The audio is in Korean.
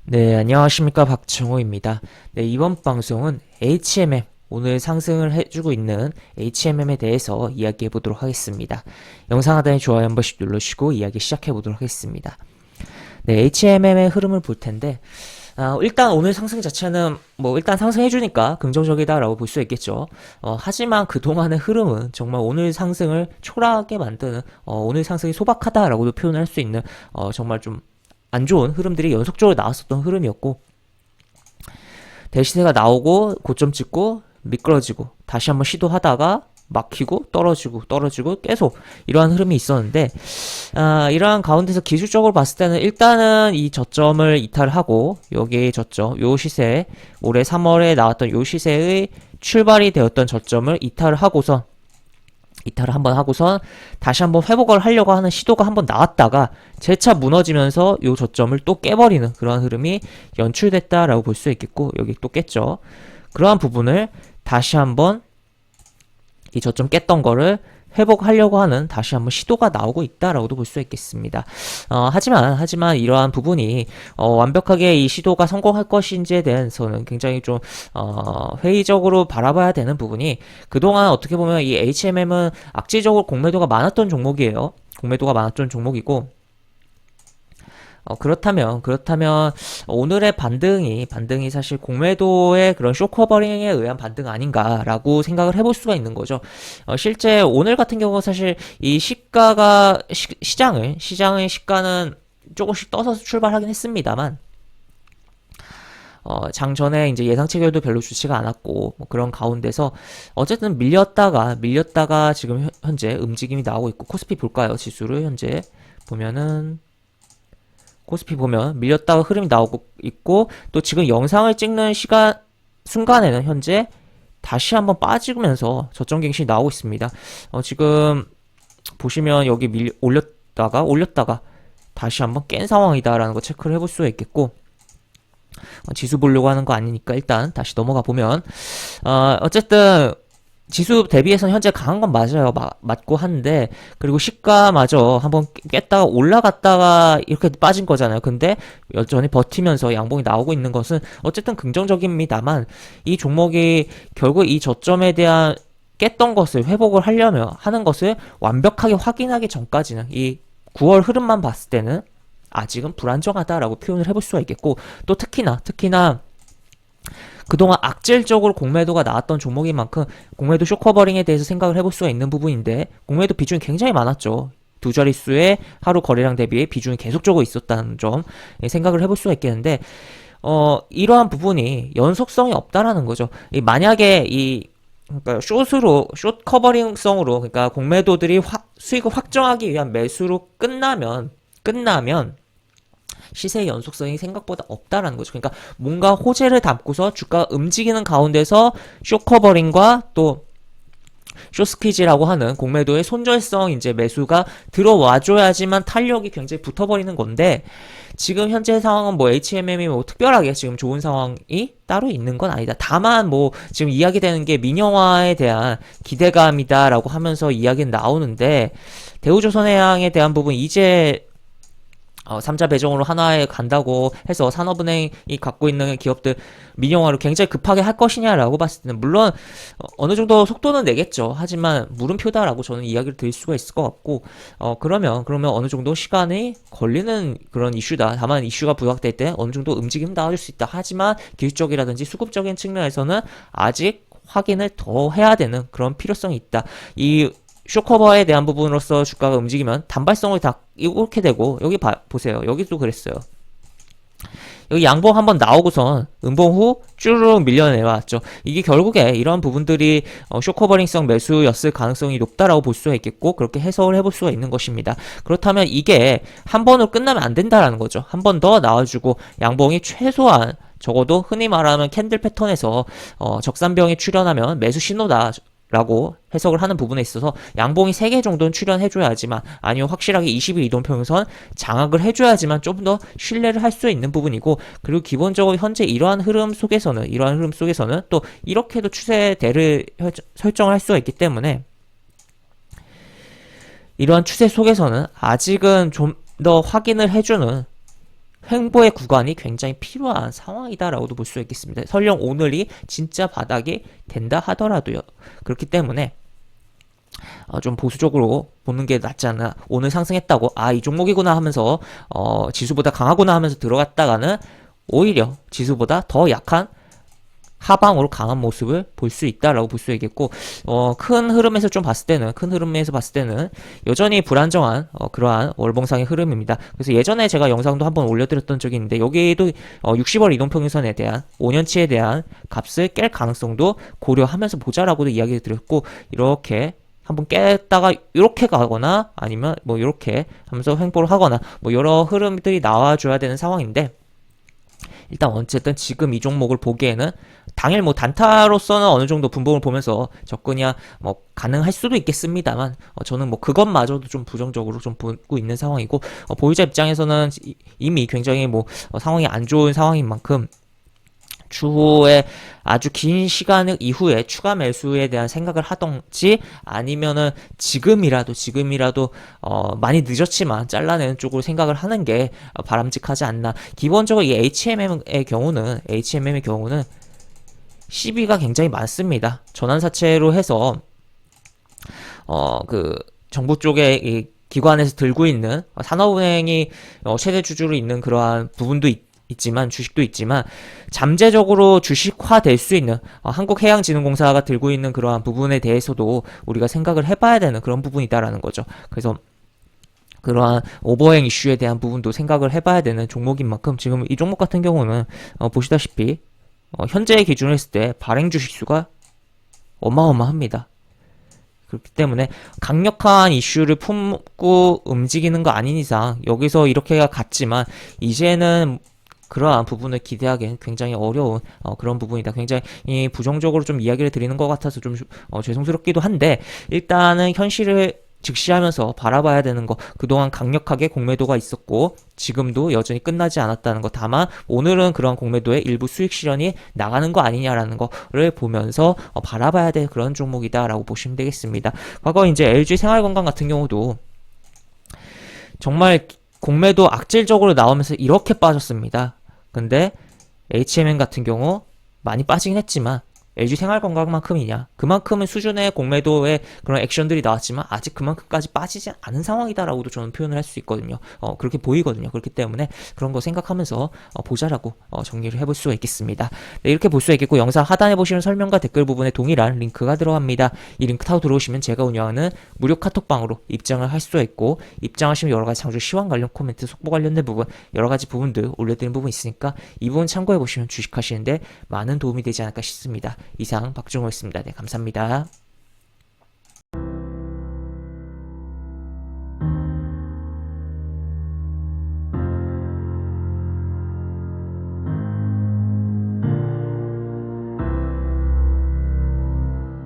네, 안녕하십니까. 박정호입니다. 네, 이번 방송은 HMM, 오늘 상승을 해주고 있는 HMM에 대해서 이야기해 보도록 하겠습니다. 영상 하단에 좋아요 한 번씩 눌러주시고 이야기 시작해 보도록 하겠습니다. 네, HMM의 흐름을 볼 텐데, 일단 오늘 상승 자체는 일단 상승해주니까 긍정적이다라고 볼 수 있겠죠. 하지만 그동안의 흐름은 정말 오늘 상승을 초라하게 만드는, 오늘 상승이 소박하다라고도 표현을 할 수 있는, 정말 좀 안 좋은 흐름들이 연속적으로 나왔었던 흐름이었고, 대시세가 나오고 고점 찍고 미끄러지고 다시 한번 시도하다가 막히고 떨어지고 계속 이러한 흐름이 있었는데, 이러한 가운데서 기술적으로 봤을 때는 일단은 이 저점을 이탈하고, 여기 저점, 요 시세, 올해 3월에 나왔던 요 시세의 출발이 되었던 저점을 이탈을 한번 하고선 다시 한번 회복을 하려고 하는 시도가 한번 나왔다가 재차 무너지면서 요 저점을 또 깨버리는 그러한 흐름이 연출됐다라고 볼 수 있겠고, 여기 또 깼죠. 그러한 부분을 다시 한번 이 저점 깼던 거를 회복하려고 하는 다시 한번 시도가 나오고 있다라고도 볼 수 있겠습니다. 하지만 이러한 부분이 완벽하게 이 시도가 성공할 것인지에 대해서는 굉장히 좀 회의적으로 바라봐야 되는 부분이, 그동안 어떻게 보면 이 HMM은 악재적으로 공매도가 많았던 종목이에요. 공매도가 많았던 종목이고, 그렇다면 오늘의 반등이 사실 공매도의 그런 쇼커버링에 의한 반등 아닌가라고 생각을 해볼 수가 있는 거죠. 실제 오늘 같은 경우 사실 이 시가가 시장의 시가는 조금씩 떠서 출발하긴 했습니다만, 장전에 이제 예상 체결도 별로 좋지가 않았고, 그런 가운데서 어쨌든 밀렸다가 지금 현재 움직임이 나오고 있고, 코스피 볼까요? 지수를 현재 보면은, 코스피 보면 밀렸다가 흐름이 나오고 있고, 또 지금 영상을 찍는 순간에는 현재 다시 한번 빠지면서 저점 갱신이 나오고 있습니다. 지금 보시면 여기 올렸다가 다시 한번 깬 상황이다라는 거 체크를 해볼 수가 있겠고, 지수 보려고 하는 거 아니니까 일단 다시 넘어가 보면, 어쨌든 지수 대비해서 현재 강한 건 맞아요. 맞고 한데, 그리고 시가마저 한번 깼다가 올라갔다가 이렇게 빠진 거잖아요. 근데 여전히 버티면서 양봉이 나오고 있는 것은 어쨌든 긍정적입니다만, 이 종목이 결국 이 저점에 대한 깼던 것을 회복을 하려면 하는 것을 완벽하게 확인하기 전까지는, 이 9월 흐름만 봤을 때는 아직은 불안정하다라고 표현을 해볼 수가 있겠고, 또 특히나 그동안 악질적으로 공매도가 나왔던 종목인 만큼 공매도 쇼커버링에 대해서 생각을 해볼 수가 있는 부분인데, 공매도 비중이 굉장히 많았죠. 두 자릿수의 하루 거래량 대비에 비중이 계속적으로 있었다는 점 생각을 해볼 수가 있겠는데, 이러한 부분이 연속성이 없다라는 거죠. 만약에 그러니까 숏 커버링성으로, 그러니까 공매도들이 수익을 확정하기 위한 매수로 끝나면 시세의 연속성이 생각보다 없다라는 거죠. 그러니까 뭔가 호재를 담고서 주가가 움직이는 가운데서 쇼커버링과 또 쇼스퀴즈라고 하는 공매도의 손절성 이제 매수가 들어와줘야지만 탄력이 굉장히 붙어버리는 건데, 지금 현재 상황은 HMM이 특별하게 지금 좋은 상황이 따로 있는 건 아니다. 다만 지금 이야기되는 게 민영화에 대한 기대감이다라고 하면서 이야기는 나오는데, 대우조선해양에 대한 부분 이제 3자 배정으로 하나에 간다고 해서 산업은행이 갖고 있는 기업들 민영화를 굉장히 급하게 할 것이냐라고 봤을 때는, 물론 어느 정도 속도는 내겠죠. 하지만 물음표다라고 저는 이야기를 드릴 수가 있을 것 같고, 그러면 어느 정도 시간이 걸리는 그런 이슈다. 다만 이슈가 부각될 때 어느 정도 움직임 나와줄 수 있다. 하지만 기술적이라든지 수급적인 측면에서는 아직 확인을 더 해야 되는 그런 필요성이 있다. 이 쇼커버에 대한 부분으로서 주가가 움직이면 단발성을 다 이렇게 되고, 여기 보세요. 여기도 그랬어요. 여기 양봉 한번 나오고선 음봉 후 쭈르륵 밀려내왔죠. 이게 결국에 이런 부분들이 쇼커버링성 매수였을 가능성이 높다라고 볼 수가 있겠고, 그렇게 해석을 해볼 수가 있는 것입니다. 그렇다면 이게 한 번으로 끝나면 안 된다라는 거죠. 한 번 더 나와주고 양봉이 최소한 적어도 흔히 말하는 캔들 패턴에서 적산병이 출현하면 매수 신호다 라고 해석을 하는 부분에 있어서 양봉이 3개 정도는 출현해줘야지만, 아니면 확실하게 20일 이동평선 장악을 해줘야지만 좀 더 신뢰를 할 수 있는 부분이고, 그리고 기본적으로 현재 이러한 흐름 속에서는 또 이렇게도 추세대를 설정을 할 수가 있기 때문에, 이러한 추세 속에서는 아직은 좀 더 확인을 해주는 횡보의 구간이 굉장히 필요한 상황이다라고도 볼 수 있겠습니다. 설령 오늘이 진짜 바닥이 된다 하더라도요. 그렇기 때문에 좀 보수적으로 보는 게 낫지 않나. 오늘 상승했다고 이 종목이구나 하면서 지수보다 강하구나 하면서 들어갔다가는 오히려 지수보다 더 약한 하방으로 강한 모습을 볼 수 있다라고 볼 수 있겠고, 큰 흐름에서 봤을 때는 여전히 불안정한 그러한 월봉상의 흐름입니다. 그래서 예전에 제가 영상도 한번 올려드렸던 적이 있는데, 여기에도 60월 이동평균선에 대한 5년치에 대한 값을 깰 가능성도 고려하면서 보자라고도 이야기를 드렸고, 이렇게 한번 깼다가 이렇게 가거나 아니면 뭐 이렇게 하면서 횡보를 하거나 뭐 여러 흐름들이 나와줘야 되는 상황인데, 일단 어쨌든 지금 이 종목을 보기에는 당일 뭐 단타로서는 어느 정도 분봉을 보면서 접근이 뭐 가능할 수도 있겠습니다만, 저는 뭐 그것마저도 좀 부정적으로 좀 보고 있는 상황이고, 보유자 입장에서는 이미 굉장히 뭐 상황이 안 좋은 상황인 만큼 추후에 아주 긴 시간 이후에 추가 매수에 대한 생각을 하던지, 아니면은 지금이라도 많이 늦었지만 잘라내는 쪽으로 생각을 하는 게 바람직하지 않나. 기본적으로 이 HMM의 경우는 시비가 굉장히 많습니다. 전환사채로 해서 그 정부 쪽에 이 기관에서 들고 있는 산업은행이 최대 주주로 있는 그러한 부분도 있지만, 주식도 있지만, 잠재적으로 주식화 될 수 있는 한국해양진흥공사가 들고 있는 그러한 부분에 대해서도 우리가 생각을 해봐야 되는 그런 부분이다라는 거죠. 그래서 그러한 오버행 이슈에 대한 부분도 생각을 해봐야 되는 종목인 만큼, 지금 이 종목 같은 경우는 보시다시피 현재의 기준으로 했을 때 발행 주식 수가 어마어마합니다. 그렇기 때문에 강력한 이슈를 품고 움직이는 거 아닌 이상 여기서 이렇게가 같지만, 이제는 그러한 부분을 기대하기엔 굉장히 어려운 그런 부분이다. 굉장히 부정적으로 좀 이야기를 드리는 것 같아서 좀 죄송스럽기도 한데, 일단은 현실을 직시하면서 바라봐야 되는 거, 그동안 강력하게 공매도가 있었고 지금도 여전히 끝나지 않았다는 거, 다만 오늘은 그런 공매도의 일부 수익 실현이 나가는 거 아니냐라는 거를 보면서 바라봐야 될 그런 종목이다라고 보시면 되겠습니다. 과거 이제 LG 생활건강 같은 경우도 정말 공매도 악질적으로 나오면서 이렇게 빠졌습니다. 근데 HMM 같은 경우 많이 빠지긴 했지만 LG 생활건강만큼이냐? 그만큼의 수준의 공매도의 그런 액션들이 나왔지만 아직 그만큼까지 빠지지 않은 상황이다라고도 저는 표현을 할 수 있거든요. 그렇게 보이거든요. 그렇기 때문에 그런 거 생각하면서 보자라고 정리를 해볼 수가 있겠습니다. 네, 이렇게 볼 수가 있겠고, 영상 하단에 보시는 설명과 댓글 부분에 동일한 링크가 들어갑니다. 이 링크 타고 들어오시면 제가 운영하는 무료 카톡방으로 입장을 할 수가 있고, 입장하시면 여러가지 창조 시황 관련 코멘트, 속보 관련된 부분, 여러가지 부분들 올려드린 부분 있으니까 이 부분 참고해보시면 주식하시는데 많은 도움이 되지 않을까 싶습니다. 이상 박종호였습니다. 네, 감사합니다.